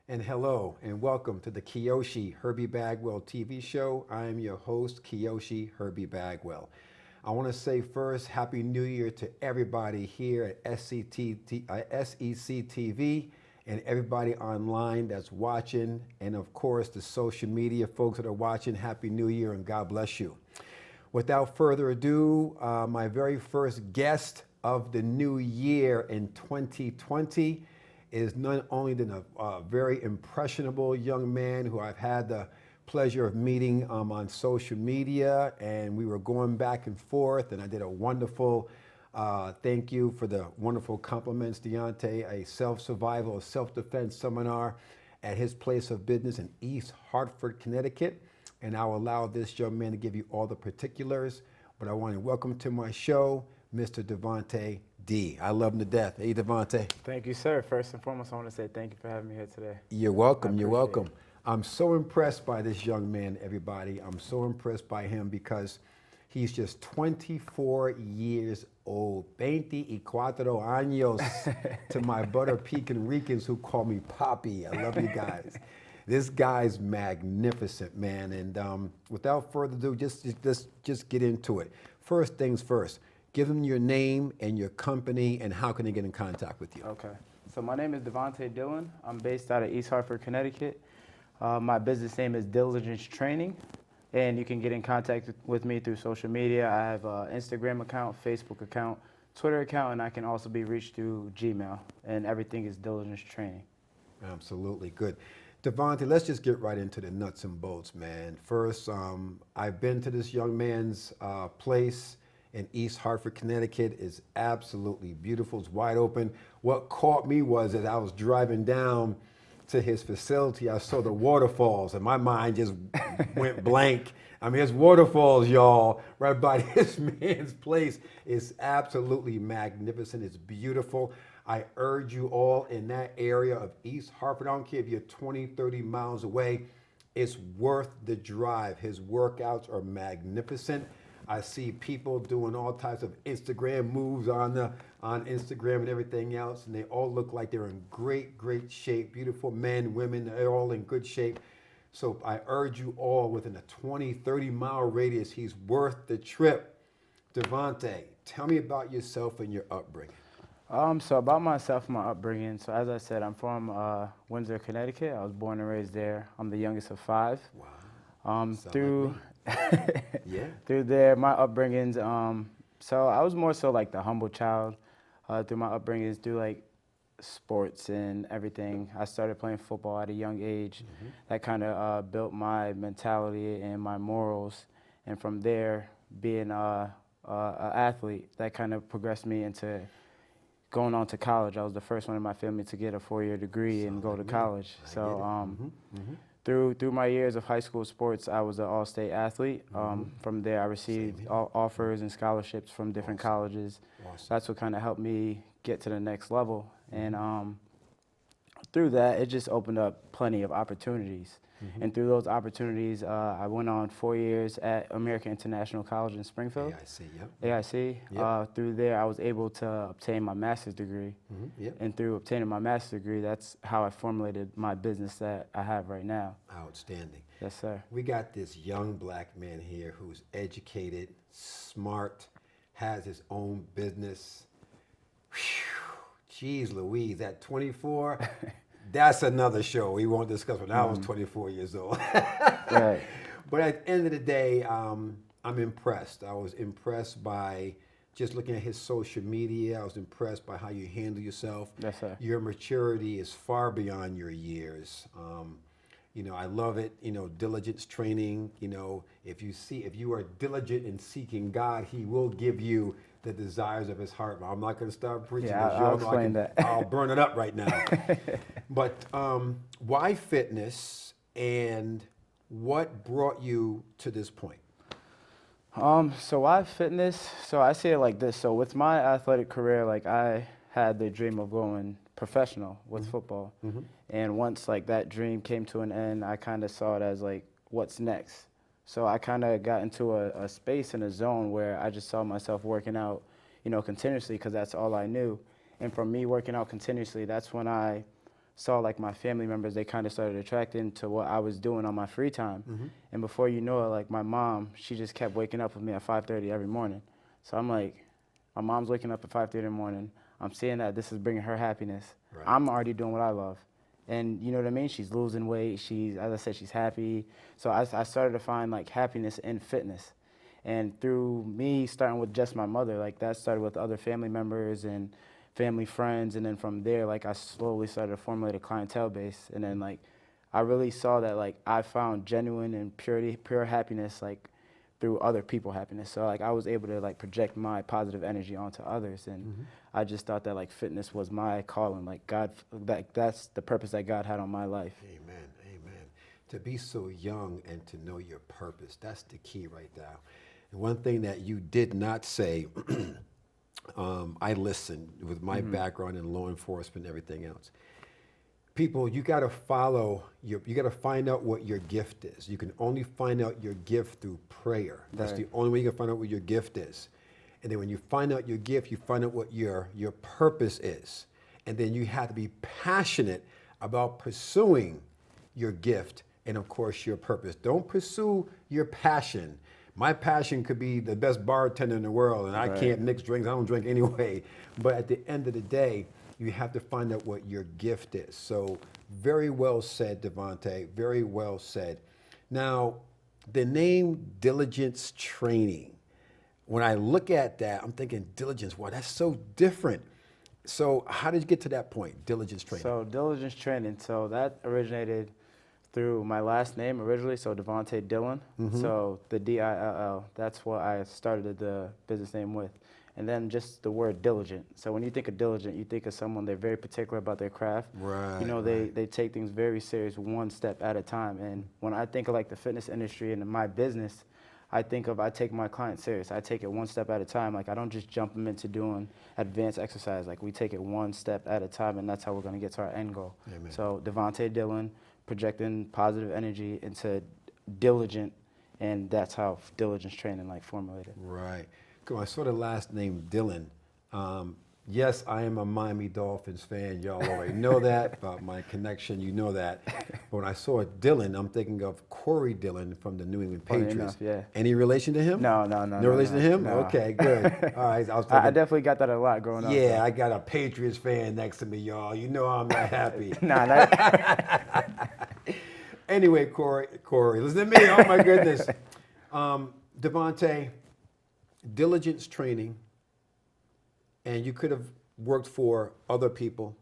And hello, and welcome to the Kyoshi Herbie Bagwell TV show. I am your host, Kyoshi Herbie Bagwell. I want to say first, Happy New Year to everybody here at SEC TV and everybody online that's watching, and of course, the social media folks that are watching. Happy New Year and God bless you. Without further ado, my very first guest of the new year in 2020 is none only than a very impressionable young man who I've had the pleasure of meeting on social media, and we were going back and forth, and I did a wonderful thank you for the wonderful compliments, Devontè, a self-survival, a self-defense seminar at his place of business in East Hartford, Connecticut, and I'll allow this young man to give you all the particulars, but I want to welcome to my show, Mr. Devontè D. I love him to death. Hey, Devontè. Thank you, sir. First and foremost, I want to say thank you for having me here today. You're welcome. You're welcome. I'm so impressed by this young man, everybody. I'm so impressed by him because he's just 24 years old. 24 años to my Butter Pecan Ricans who call me Poppy. I love you guys. This guy's magnificent, man. And without further ado, just get into it. First things first. Give them your name and your company and how can they get in contact with you. Okay. So my name is Devontè Dillion. I'm based out of East Hartford, Connecticut. My business name is Dilligence Training, and you can get in contact with me through social media. I have an Instagram account, Facebook account, Twitter account, and I can also be reached through Gmail, and everything is Dilligence Training. Absolutely. Good. Devontè, let's just get right into the nuts and bolts, man. First, I've been to this young man's place in East Hartford, Connecticut. Is absolutely beautiful. It's wide open. What caught me was as I was driving down to his facility, I saw the waterfalls and my mind just went blank. I mean, there's waterfalls, y'all, right by this man's place. It's absolutely magnificent. It's beautiful. I urge you all in that area of East Hartford, I don't care if you're 20, 30 miles away, it's worth the drive. His workouts are magnificent. I see people doing all types of Instagram moves on Instagram and everything else, and they all look like they're in great shape. Beautiful men, women, they're all in good shape. So I urge you all within a 20, 30 mile radius, he's worth the trip. Devontè, tell me about yourself and your upbringing. So about myself and my upbringing. So as I said, I'm from Windsor, Connecticut. I was born and raised there. I'm the youngest of 5. Wow. Through Yeah. through there, my upbringings. So I was more so like the humble child. Through my upbringings, through like sports and everything. I started playing football at a young age. Mm-hmm. That kind of built my mentality and my morals. And from there, being an athlete, that kind of progressed me into going on to college. I was the first one in my family to get a 4-year degree and go to college. So through my years of high school sports, I was an all-state athlete. From there, I received offers and scholarships from different colleges. Awesome. That's what kind of helped me get to the next level. And through that, it just opened up plenty of opportunities. And through those opportunities, I went on 4 years at American International College in Springfield. AIC, yep. AIC. Yep. Through there, I was able to obtain my master's degree. Yep. And through obtaining my master's degree, that's how I formulated my business that I have right now. Outstanding. Yes, sir. We got this young black man here who's educated, smart, has his own business. Whew, geez Louise, at 24, that's another show we won't discuss when I was 24 years old. Right. But at the end of the day, I'm impressed. I was impressed by just looking at his social media. I was impressed by how you handle yourself. Yes, sir. Your maturity is far beyond your years. I love it. Diligence training. If you are diligent in seeking God, He will give you the desires of His heart. I'm not going to start preaching. Yeah, I'll explain that. I'll burn it up right now. But why fitness, and what brought you to this point? So why fitness? So I see it like this. So with my athletic career, like I had the dream of going professional with football. And once like that dream came to an end, I kind of saw it as like, what's next? So I kind of got into a space and a zone where I just saw myself working out, continuously because that's all I knew. And from me working out continuously, that's when I saw like my family members, they kind of started attracting to what I was doing on my free time. And before you know it, like my mom, she just kept waking up with me at 5:30 every morning. So I'm like, my mom's waking up at 5:30 in the morning. I'm seeing that this is bringing her happiness. Right. I'm already doing what I love. And you know what I mean? She's losing weight. As I said, she's happy. So I started to find like happiness in fitness. And through me starting with just my mother, like that started with other family members and family friends. And then from there, like I slowly started to formulate a clientele base. And then like, I really saw that like I found genuine and pure happiness, like through other people's happiness. So like I was able to like project my positive energy onto others. And I just thought that like fitness was my calling, like God, that's the purpose that God had on my life. Amen. Amen. To be so young and to know your purpose, that's the key right now. And one thing that you did not say, I listened with my background in law enforcement and everything else. People, you got to you got to find out what your gift is. You can only find out your gift through prayer. That's the only way you can find out what your gift is. And then when you find out your gift, you find out what your purpose is. And then you have to be passionate about pursuing your gift and, of course, your purpose. Don't pursue your passion. My passion could be the best bartender in the world, and I can't mix drinks. I don't drink anyway. But at the end of the day, you have to find out what your gift is. So very well said, Devontè, very well said. Now, the name Dilligence Training, when I look at that, I'm thinking Dilligence, wow, that's so different. So how did you get to that point, Dilligence Training? So Dilligence Training, so that originated through my last name originally, so Devontè Dillion. So the D-I-L-L, that's what I started the business name with. And then just the word diligent. So when you think of diligent, you think of someone, they're very particular about their craft. Right. You know, they take things very serious, one step at a time. And when I think of like the fitness industry and my business, I take my clients serious. I take it one step at a time. Like I don't just jump them into doing advanced exercise. Like we take it one step at a time, and that's how we're gonna get to our end goal. Amen. So Devontè Dillion, projecting positive energy into diligent, and that's how Dilligence Training like formulated. Right. Come on, I saw the last name Dillion. Yes, I am a Miami Dolphins fan. Y'all already know that about my connection. You know that. But when I saw Dillion, I'm thinking of Corey Dillon from the New England Funny Patriots. enough, yeah. Any relation to him? No. No relation to him? No. Okay, good. All right. I definitely got that a lot growing up. Yeah, I got a Patriots fan next to me, y'all. You know I'm not happy. Anyway, Corey, listen to me. Oh my goodness. Devontè, Dilligence Training, and you could have worked for other people.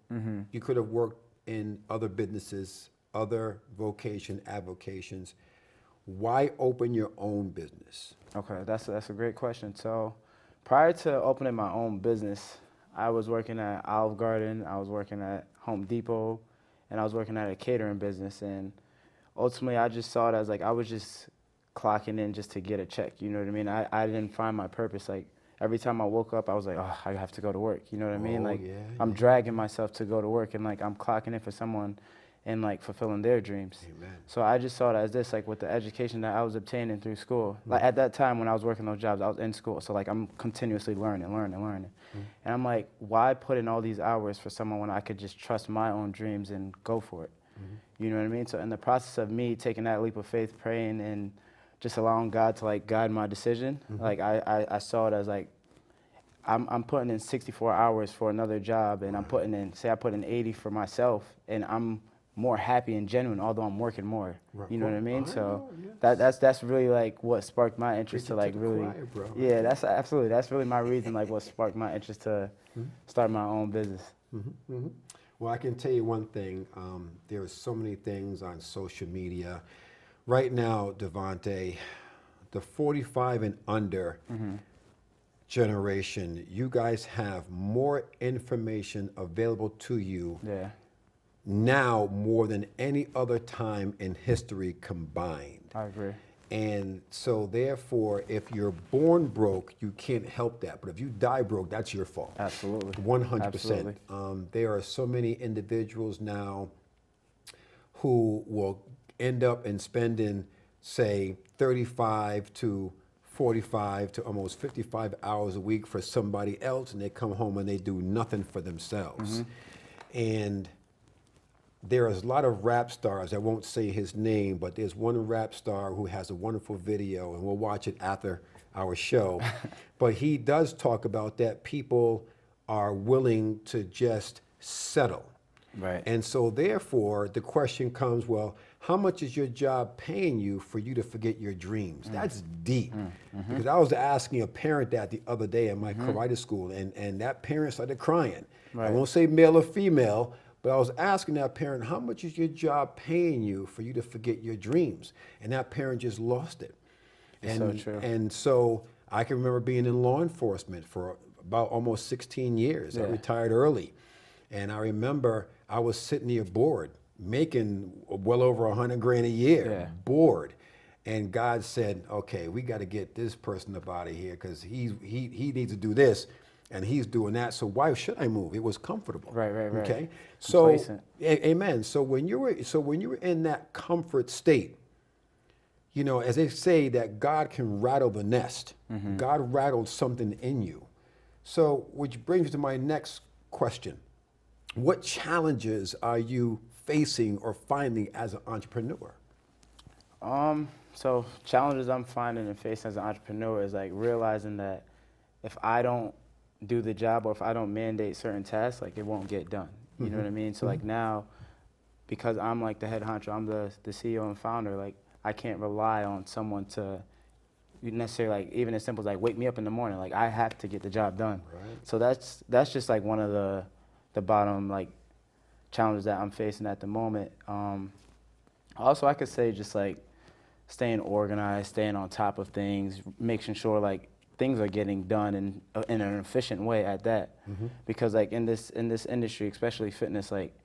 You could have worked in other businesses, other avocations. Why open your own business? Okay, that's a great question. So prior to opening my own business, I was working at Olive Garden, I was working at Home Depot, and I was working at a catering business. And ultimately, I just saw it as like I was just clocking in just to get a check. You know what I mean? I didn't find my purpose. Like every time I woke up, I was like, oh, I have to go to work. You know what I mean? Like I'm dragging myself to go to work, and like I'm clocking in for someone and like fulfilling their dreams. Amen. So I just saw it as this, like with the education that I was obtaining through school. Like at that time when I was working those jobs, I was in school. So like I'm continuously learning. And I'm like, why put in all these hours for someone when I could just trust my own dreams and go for it? You know what I mean? So in the process of me taking that leap of faith, praying and just allowing God to like guide my decision, like I saw it as like, I'm putting in 64 hours for another job, and I'm putting in, say I put in 80 for myself, and I'm more happy and genuine, although I'm working more. Right. You know what I mean? I So know, yes. that's really like what sparked my interest to like really, choir, bro. yeah, that's really my reason, like what sparked my interest to start my own business. Well, I can tell you one thing. There are so many things on social media. Right now, Devontè, the 45 and under generation, you guys have more information available to you Yeah. now more than any other time in history combined. I agree. And so therefore, if you're born broke, you can't help that. But if you die broke, that's your fault. Absolutely. 100%. There are so many individuals now who will end up in spending, say, 35 to 45 to almost 55 hours a week for somebody else, and they come home and they do nothing for themselves. And there's a lot of rap stars. I won't say his name, but there's one rap star who has a wonderful video, and we'll watch it after our show. But he does talk about that people are willing to just settle. Right. And so therefore the question comes, well, how much is your job paying you for you to forget your dreams? That's deep. Because I was asking a parent that the other day at my karate school, and that parent started crying. Right. I won't say male or female, but I was asking that parent, how much is your job paying you for you to forget your dreams? And that parent just lost it. And So true. And so I can remember being in law enforcement for about almost 16 years. I Yeah. retired early. And I remember I was sitting there bored, making well over 100 grand a year, Yeah. bored. And God said, okay, we got to get this person up out of here because he needs to do this and he's doing that. So why should I move? It was comfortable. Right. Okay. So, Complacent. amen. So when you were in that comfort state, you know, as they say that God can rattle the nest, God rattled something in you. So, which brings me to my next question. What challenges are you facing or finding as an entrepreneur? So challenges I'm finding and facing as an entrepreneur is like realizing that if I don't do the job or if I don't mandate certain tasks, like it won't get done. You know what I mean? So like now, because I'm like the head honcho, I'm the CEO and founder, like I can't rely on someone to necessarily like even as simple as like wake me up in the morning. Like I have to get the job done. Right. So that's just like one of the bottom like challenges that I'm facing at the moment. Also, I could say just like staying organized, staying on top of things, making sure like things are getting done in an efficient way at that. Because like in this industry, especially fitness, like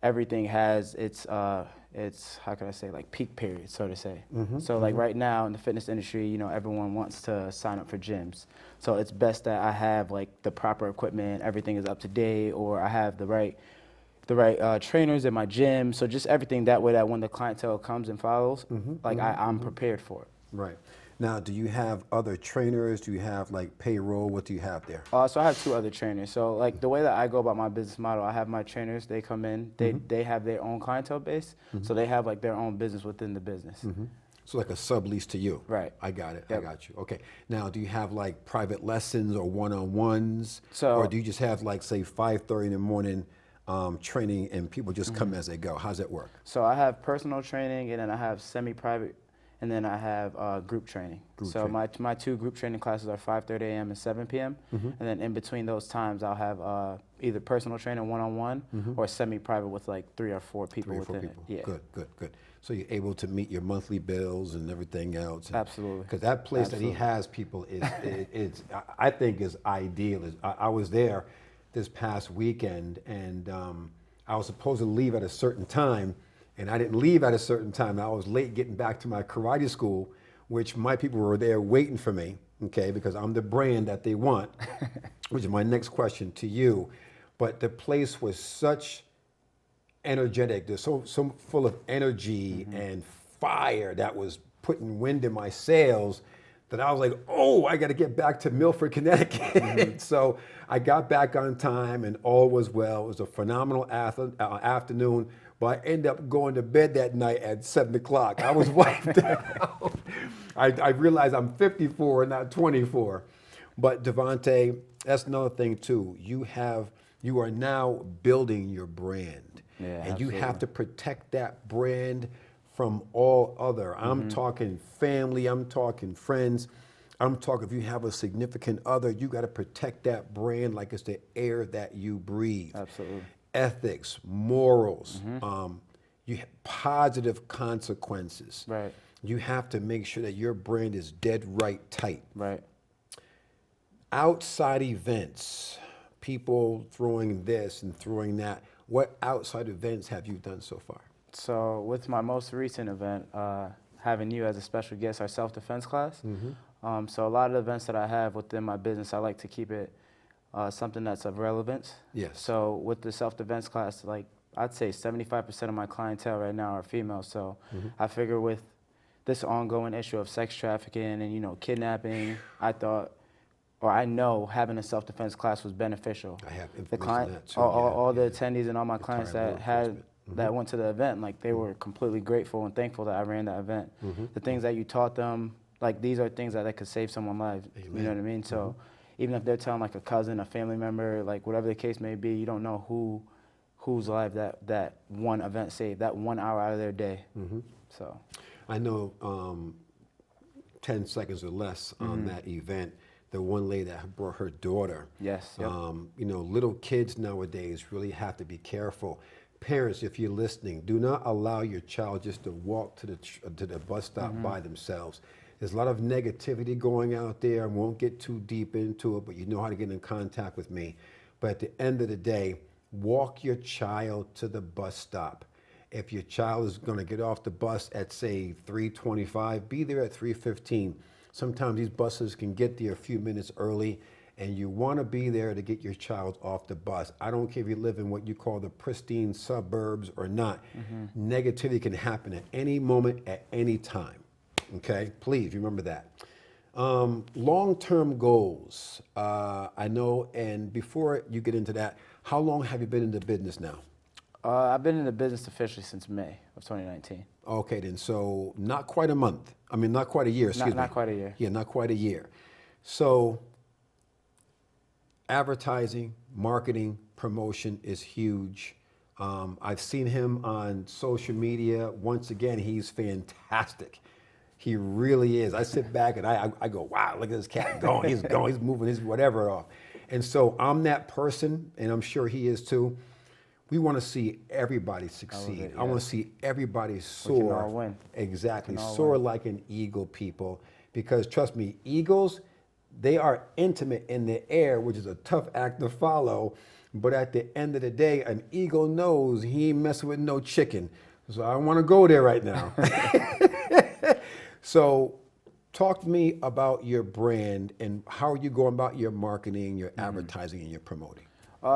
everything has its how can I say, like peak period, so to say. So like right now in the fitness industry, you know, everyone wants to sign up for gyms. So it's best that I have like the proper equipment, everything is up to date, or I have the right trainers in my gym. So just everything that way that when the clientele comes and follows, like I'm prepared for it. Right. Now, do you have other trainers? Do you have like payroll? What do you have there? So I have 2 other trainers. So like the way that I go about my business model, I have my trainers, they come in, they have their own clientele base. So they have like their own business within the business. So like a sublease to you. Right. I got it. Yep. I got you. Okay. Now, do you have like private lessons or one-on-ones? So- or do you just have like say 5:30 in the morning training and people just come as they go? How's that work? So I have personal training, and then I have semi-private, and then I have group training. So my 2 group training classes are 5:30 a.m. and 7 p.m. And then in between those times, I'll have either personal training one-on-one or semi-private with like 3 or 4 people 3 or 4 within people. it. Yeah. Good. So you're able to meet your monthly bills and everything else. Absolutely. Because that place that he has people is I think is ideal. I was there this past weekend, and I was supposed to leave at a certain time, and I didn't leave at a certain time. I was late getting back to my karate school, which my people were there waiting for me, okay, because I'm the brand that they want, which is my next question to you. But the place was such energetic. They're so full of energy and fire that was putting wind in my sails that I was like, oh, I got to get back to Milford, Connecticut. So I got back on time and all was well. It was a phenomenal afternoon, but I ended up going to bed that night at 7 o'clock. I was wiped out. I realized I'm 54 and not 24. But Devontè, that's another thing too. You are now building your brand. Yeah, and absolutely. you have to protect that brand from all other. I'm talking family, I'm talking friends, I'm talking if you have a significant other, you got to protect that brand like it's the air that you breathe. Absolutely. Ethics, morals, you have positive consequences. Right. You have to make sure that your brand is dead right tight. Right. Outside events, people throwing this and throwing that. What outside events have you done so far? So with my most recent event, having you as a special guest, our self-defense class. So a lot of the events that I have within my business, I like to keep it something that's of relevance. Yes. So with the self-defense class, like I'd say 75% of my clientele right now are female. So I figure with this ongoing issue of sex trafficking and, you know, kidnapping, I know having a self-defense class was beneficial. I have The information on that too. all the attendees and all my clients that had that went to the event, like they were completely grateful and thankful that I ran that event. The things that you taught them, like these are things that could save someone's life. Amen. You know what I mean? So even if they're telling like a cousin, a family member, like whatever the case may be, you don't know whose life that one event saved, that 1 hour out of their day. So I know 10 seconds or less on that event, the one lady that brought her daughter. Yes. Yep. You know, little kids nowadays really have to be careful. Parents, if you're listening, do not allow your child just to walk to the bus stop by themselves. There's a lot of negativity going out there. I won't get too deep into it, but you know how to get in contact with me. But at the end of the day, walk your child to the bus stop. If your child is going to get off the bus at, say, 3:25, be there at 3:15. Sometimes these buses can get there a few minutes early, and you want to be there to get your child off the bus. I don't care if you live in what you call the pristine suburbs or not. Negativity can happen at any moment, at any time. Okay? Please remember that. Long-term goals. I know, and before you get into that, how long have you been in the business now? I've been in the business officially since May of 2019. Okay, then, so not quite a month. I mean, not quite a year, excuse me. Not quite a year. Yeah, not quite a year. So advertising, marketing, promotion is huge. I've seen him on social media. Once again, he's fantastic. He really is. I sit back and I go, wow, look at this cat going. He's going, he's moving his whatever off. And so I'm that person, and I'm sure he is too. We want to see everybody succeed. I want to see everybody soar. We can all win. Exactly. Soar like an eagle, people. Because trust me, eagles, they are intimate in the air, which is a tough act to follow. But at the end of the day, an eagle knows he ain't messing with no chicken. So I don't want to go there right now. So talk to me about your brand and how are you going about your marketing, your advertising, and your promoting?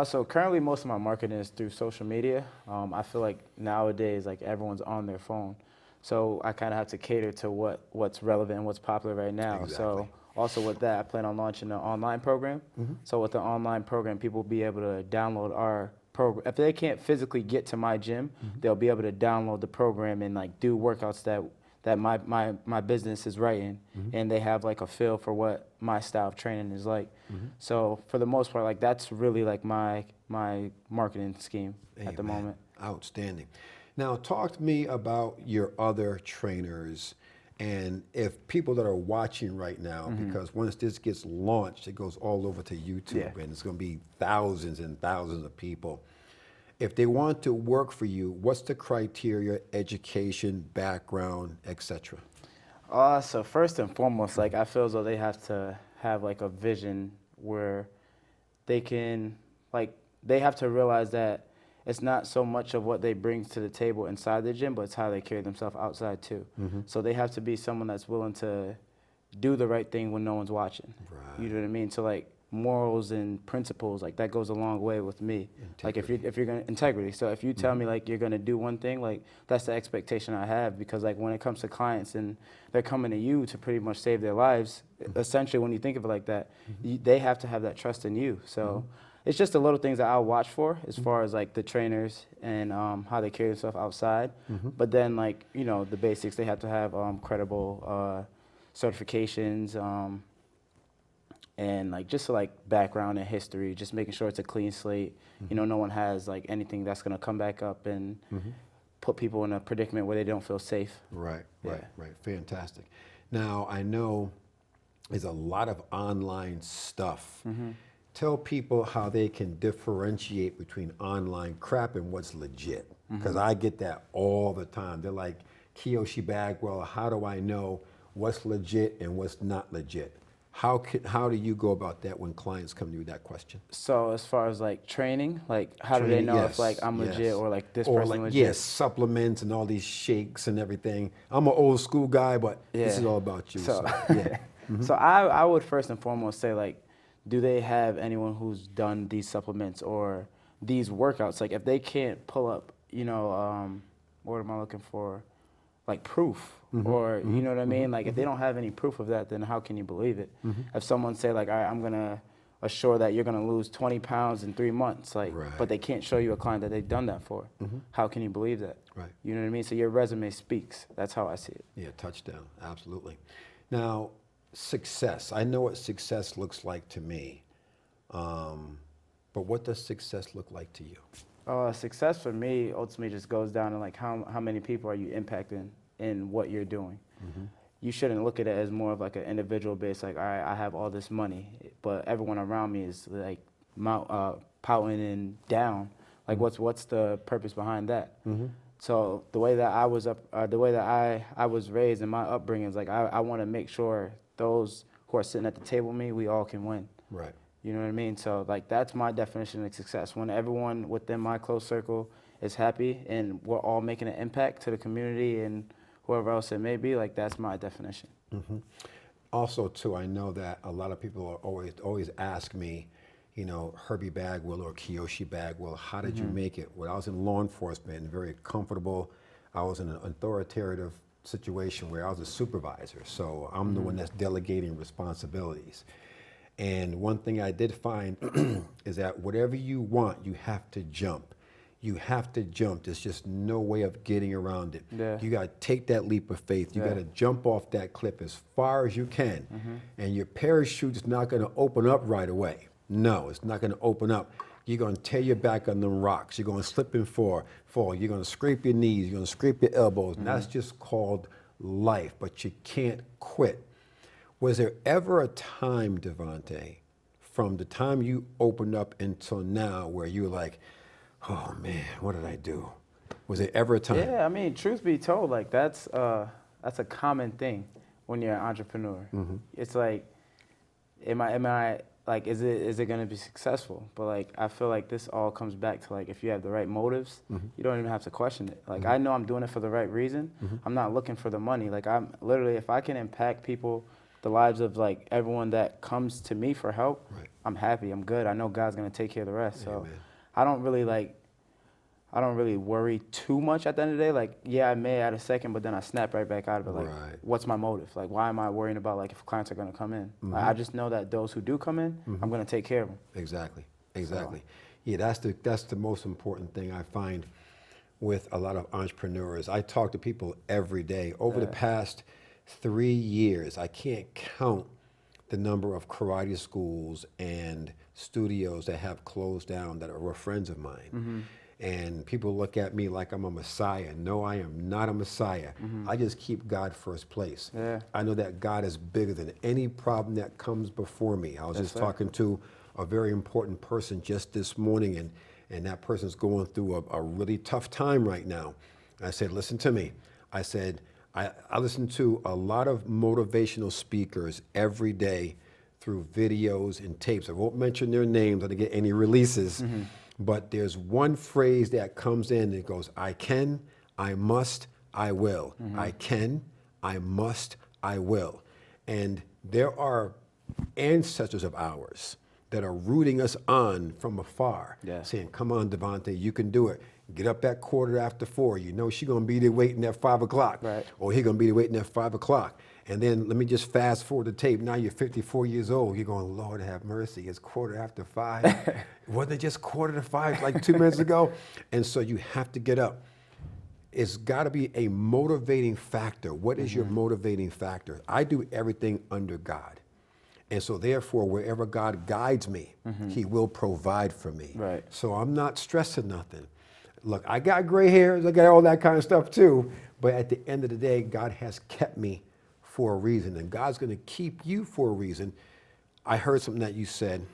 So currently most of my marketing is through social media. I feel like nowadays, like everyone's on their phone. So I kind of have to cater to what's relevant and what's popular right now. Exactly. So also with that, I plan on launching an online program. So with the online program, people will be able to download our program. If they can't physically get to my gym, they'll be able to download the program and like do workouts that my business is writing, and they have like a feel for what my style of training is like. So for the most part, like that's really like my marketing scheme at the moment. Outstanding. Now talk to me about your other trainers, and if people that are watching right now, because once this gets launched, it goes all over to YouTube, and it's going to be thousands and thousands of people. If they want to work for you, what's the criteria, education, background, etc.? So first and foremost, like I feel as though they have to have like a vision where they can, like they have to realize that it's not so much of what they bring to the table inside the gym, but it's how they carry themselves outside too. So they have to be someone that's willing to do the right thing when no one's watching. Right. You know what I mean? So like morals and principles, like that goes a long way with me. Integrity. Like if you're gonna integrity. So if you tell me like you're gonna do one thing, like that's the expectation I have, because like when it comes to clients and they're coming to you to pretty much save their lives, essentially when you think of it like that, they have to have that trust in you. So it's just the little things that I'll watch for as far as like the trainers and how they carry themselves outside. But then like, you know, the basics, they have to have credible certifications, and like just like background and history, just making sure it's a clean slate. You know, no one has like anything that's gonna come back up and put people in a predicament where they don't feel safe. Right. Fantastic. Now I know there's a lot of online stuff. Tell people how they can differentiate between online crap and what's legit, because I get that all the time. They're like, Kyoshi Bagwell, how do I know what's legit and what's not legit? How do you go about that when clients come to you with that question? So as far as like training, like how do they know if like I'm legit or like this person legit? Yes, supplements and all these shakes and everything. I'm an old school guy, but this is all about you. So so I would first and foremost say like, do they have anyone who's done these supplements or these workouts? Like if they can't pull up, you know, what am I looking for? Like proof, or you know what I mean? Like if they don't have any proof of that, then how can you believe it? If someone say like, all right, I'm gonna assure that you're going to lose 20 pounds in 3 months. Like, Right. but they can't show you a client that they've done that for. How can you believe that? Right. You know what I mean? So your resume speaks. That's how I see it. Yeah, touchdown, absolutely. Now, success. I know what success looks like to me, but what does success look like to you? Success for me ultimately just goes down to like how many people are you impacting in what you're doing. You shouldn't look at it as more of like an individual base, like, all right, I have all this money, but everyone around me is like pouting and down. Like, what's the purpose behind that? So the way that I was the way that I was raised in my upbringing is like I want to make sure those who are sitting at the table with me, we all can win. Right. You know what I mean? So like that's my definition of success. When everyone within my close circle is happy and we're all making an impact to the community and whoever else it may be, like that's my definition. Also, too, I know that a lot of people are always ask me, you know, Herbie Bagwell or Kyoshi Bagwell, how did you make it? When I was in law enforcement, very comfortable. I was in an authoritative situation where I was a supervisor, so I'm the one that's delegating responsibilities. And one thing I did find is that whatever you want, you have to jump. You have to jump. There's just no way of getting around it. Yeah. You got to take that leap of faith. You got to jump off that cliff as far as you can. And your parachute's not going to open up right away. No, it's not going to open up. You're going to tear your back on them rocks. You're going to slip and fall. You're going to scrape your knees. You're going to scrape your elbows. And that's just called life. But you can't quit. Was there ever a time, Devontè, from the time you opened up until now where you were like, oh man, what did I do? Was there ever a time? Yeah, I mean, truth be told, like that's a common thing when you're an entrepreneur. It's like, am I like, is it gonna be successful? But like, I feel like this all comes back to like, if you have the right motives, you don't even have to question it. Like, I know I'm doing it for the right reason. I'm not looking for the money. Like, I'm literally, if I can impact people, the lives of like everyone that comes to me for help, I'm happy, I'm good. I know God's gonna take care of the rest. So I don't really worry too much at the end of the day. Like, yeah, I may at a second, but then I snap right back out of it. Like, what's my motive? Like, why am I worrying about like if clients are gonna come in? Like, I just know that those who do come in, I'm gonna take care of them. Exactly. Yeah, that's the most important thing I find with a lot of entrepreneurs. I talk to people every day. Over the past 3 years, I can't count the number of karate schools and studios that have closed down that were friends of mine. And people look at me like I'm a messiah. No, I am not a messiah. I just keep God first place. I know that God is bigger than any problem that comes before me. I was just talking to a very important person just this morning, and that person's going through a really tough time right now. And I said, listen to me. I said, I listen to a lot of motivational speakers every day through videos and tapes. I won't mention their names. I didn't get any releases. But there's one phrase that comes in that goes, I can, I must, I will. I can, I must, I will. And there are ancestors of ours that are rooting us on from afar, saying, come on, Devontè, you can do it. Get up at 4:15. You know she's going to be there waiting at 5 o'clock. Or he's going to be there waiting at 5 o'clock. And then let me just fast forward the tape. Now you're 54 years old. You're going, Lord have mercy. It's 5:15. Wasn't it just 4:45 like 2 minutes ago? And so you have to get up. It's got to be a motivating factor. What is your motivating factor? I do everything under God. And so therefore, wherever God guides me, he will provide for me. So I'm not stressing nothing. Look, I got gray hairs. I got all that kind of stuff too. But at the end of the day, God has kept me for a reason, and God's going to keep you for a reason. I heard something that you said.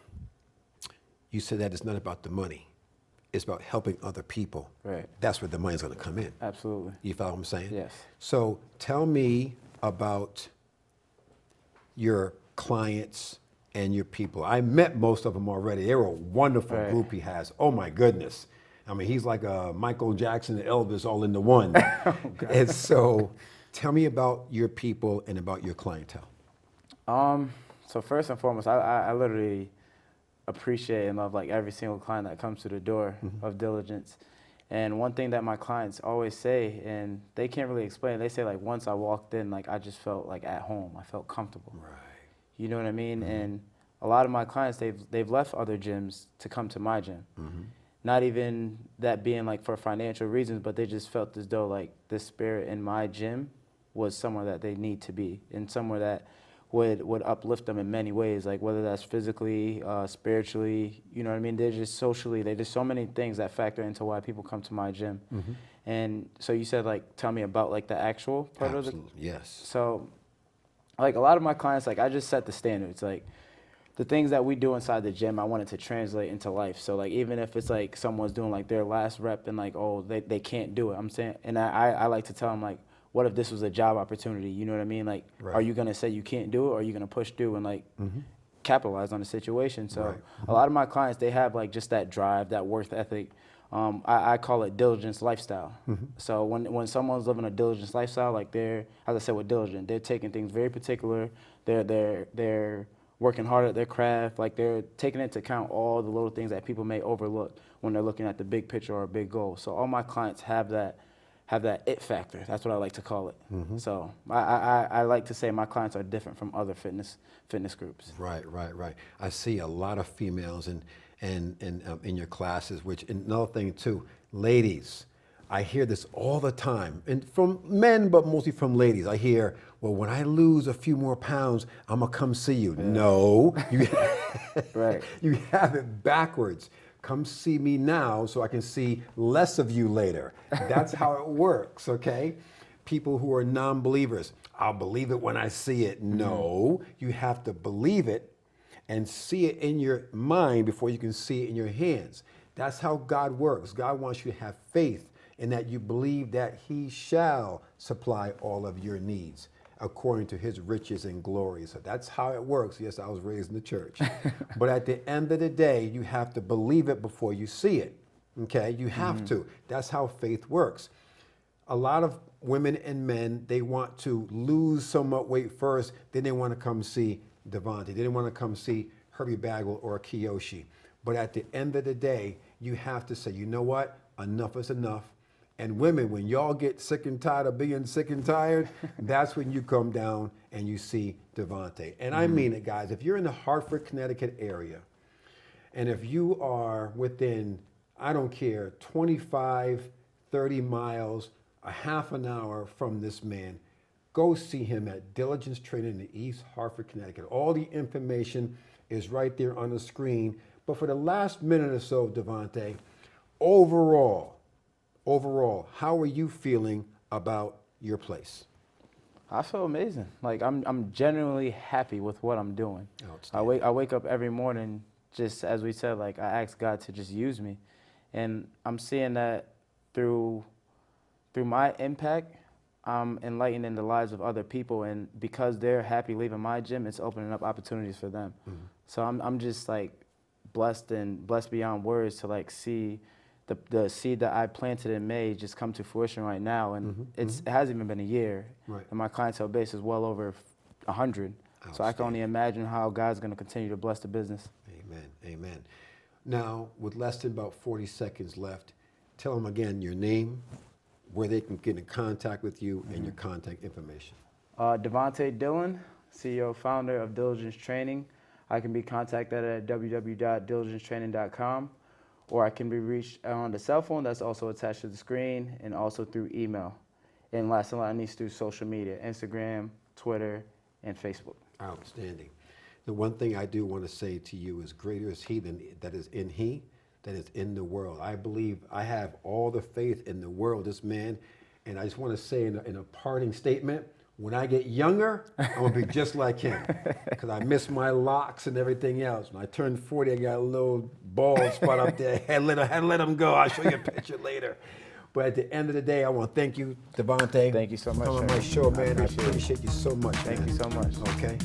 You said that it's not about the money. It's about helping other people. That's where the money's going to come in. Absolutely. You follow what I'm saying? Yes. So tell me about your clients and your people. I met most of them already. They're a wonderful group he has. Oh my goodness. I mean, he's like a Michael Jackson and Elvis all into one. And so tell me about your people and about your clientele. So first and foremost, I literally appreciate and love like every single client that comes to the door of Dilligence. And one thing that my clients always say, and they can't really explain, they say like once I walked in, like I just felt like at home. I felt comfortable. You know what I mean? And a lot of my clients, they've left other gyms to come to my gym. Not even that being like for financial reasons, but they just felt as though like the spirit in my gym was somewhere that they need to be, and somewhere that would uplift them in many ways, like whether that's physically, spiritually, you know what I mean? They're just socially, there's so many things that factor into why people come to my gym. And so you said, like, tell me about like the actual part of it. Yes. So like a lot of my clients, like I just set the standards, like the things that we do inside the gym, I want it to translate into life. So like even if it's like someone's doing like their last rep and like, oh, they can't do it, I'm saying, and I like to tell them like, what if this was a job opportunity? You know what I mean? Like, are you gonna say you can't do it, or are you gonna push through and like capitalize on the situation? So a lot of my clients, they have like just that drive, that worth ethic. I call it diligence lifestyle. So when someone's living a diligence lifestyle, like they're, as I said with diligent, they're taking things very particular. They're working hard at their craft. Like they're taking into account all the little things that people may overlook when they're looking at the big picture or a big goal. So all my clients have that it factor. That's what I like to call it. So I like to say my clients are different from other fitness groups. Right. I see a lot of females in your classes, which another thing too, ladies, I hear this all the time, and from men, but mostly from ladies. I hear, well, when I lose a few more pounds, I'm gonna come see you. No, you, you have it backwards. Come see me now so I can see less of you later. That's how it works, okay? People who are non-believers, I'll believe it when I see it. No, you have to believe it and see it in your mind before you can see it in your hands. That's how God works. God wants you to have faith in that you believe that he shall supply all of your needs according to his riches and glory. So that's how it works. Yes, I was raised in the church. But at the end of the day, you have to believe it before you see it. Okay? You have to. That's how faith works. A lot of women and men, they want to lose somewhat weight first, then they want to come see Devontè. They didn't want to come see Herbie Bagwell or Kyoshi. But at the end of the day, you have to say, you know what? Enough is enough. And women, when y'all get sick and tired of being sick and tired, that's when you come down and you see Devontè. And I mean it, guys. If you're in the Hartford, Connecticut area, and if you are within, I don't care, 25, 30 miles, a half an hour from this man, go see him at Dilligence Training in the East Hartford, Connecticut. All the information is right there on the screen. But for the last minute or so, Devontè, overall, how are you feeling about your place? I feel amazing. Like I'm genuinely happy with what I'm doing. I wake up every morning, just as we said, like I ask God to just use me, and I'm seeing that through my impact, I'm enlightening the lives of other people, and because they're happy leaving my gym, it's opening up opportunities for them. So I'm just like blessed beyond words to like see the seed that I planted in May just come to fruition right now, and it hasn't even been a year, and my clientele base is well over 100. So I can only imagine how God's going to continue to bless the business. Amen. Now, with less than about 40 seconds left, tell them again your name, where they can get in contact with you, and your contact information. Devontè Dillion, CEO, founder of Dilligence Training. I can be contacted at www.dilligencetraining.com. Or I can be reached on the cell phone that's also attached to the screen, and also through email. And last but not least, through social media, Instagram, Twitter, and Facebook. Outstanding. The one thing I do want to say to you is greater is he that is in the world. I believe I have all the faith in the world, this man. And I just want to say in a parting statement, when I get younger, I'm going to be just like him, because I miss my locks and everything else. When I turned 40, I got a little bald spot up there. I had to let him go. I'll show you a picture later. But at the end of the day, I want to thank you, Devontè. Thank you so much. Come on my show, man. I appreciate you so much. Thank you so much. Okay.